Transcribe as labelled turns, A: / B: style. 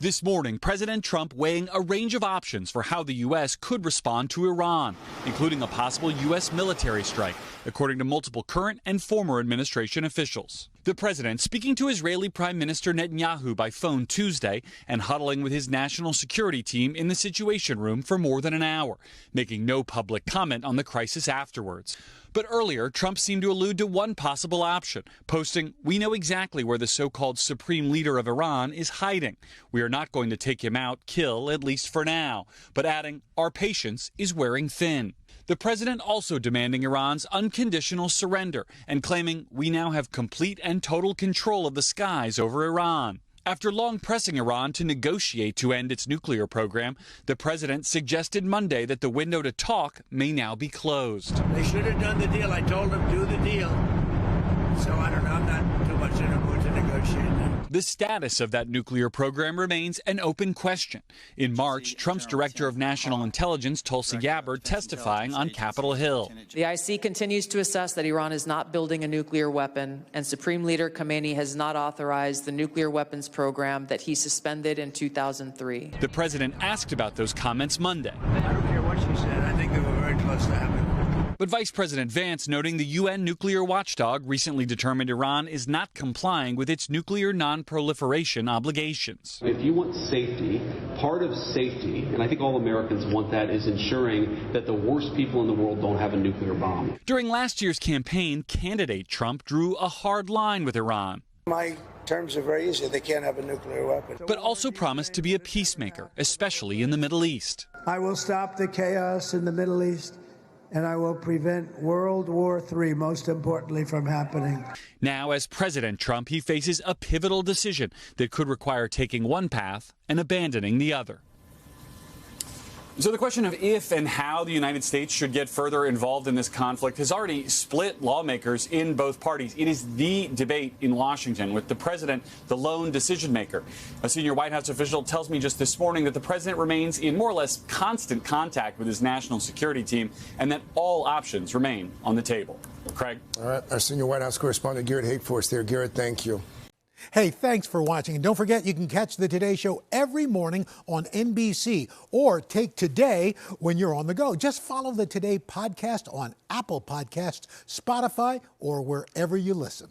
A: This morning, President Trump weighing a range of options for how the U.S. could respond to Iran, including a possible U.S. military strike, according to multiple current and former administration officials. The president speaking to Israeli Prime Minister Netanyahu by phone Tuesday and huddling with his national security team in the Situation Room for more than an hour, making no public comment on the crisis afterwards. But earlier, Trump seemed to allude to one possible option, posting, "We know exactly where the so-called supreme leader of Iran is hiding. We are not going to take him out, kill, at least for now," but adding, "Our patience is wearing thin." The president also demanding Iran's unconditional surrender and claiming we now have complete and total control of the skies over Iran. After long pressing Iran to negotiate to end its nuclear program, the president suggested Monday that the window to talk may now be closed.
B: They should have done the deal. I told them, do the deal. So I don't know. I'm not too much in a mood to negotiate now.
A: The status of that nuclear program remains an open question. In March, Trump's director of national intelligence, Tulsi Gabbard, testifying on Capitol Hill.
C: The IC continues to assess that Iran is not building a nuclear weapon, and Supreme Leader Khamenei has not authorized the nuclear weapons program that he suspended in 2003.
A: The president asked about those comments Monday.
B: I don't care what she said. I think they were very close to having.
A: But Vice President Vance noting the UN nuclear watchdog recently determined Iran is not complying with its nuclear non-proliferation obligations.
D: If you want safety, part of safety, and I think all Americans want that, is ensuring that the worst people in the world don't have a nuclear bomb.
A: During last year's campaign, candidate Trump drew a hard line with Iran.
E: My terms are very easy. They can't have a nuclear weapon.
A: But also promised to be a peacemaker, especially in the Middle East.
E: I will stop the chaos in the Middle East, and I will prevent World War III, most importantly, from happening.
A: Now, as President Trump, he faces a pivotal decision that could require taking one path and abandoning the other. So the question of if and how the United States should get further involved in this conflict has already split lawmakers in both parties. It is the debate in Washington, with the president the lone decision maker. A senior White House official tells me just this morning that the president remains in more or less constant contact with his national security team and that all options remain on the table. Craig?
F: All right, our senior White House correspondent Garrett Haake for us there. Garrett, thank you.
G: Hey, thanks for watching. And don't forget, you can catch the Today Show every morning on NBC or take Today when you're on the go. Just follow the Today podcast on Apple Podcasts, Spotify, or wherever you listen.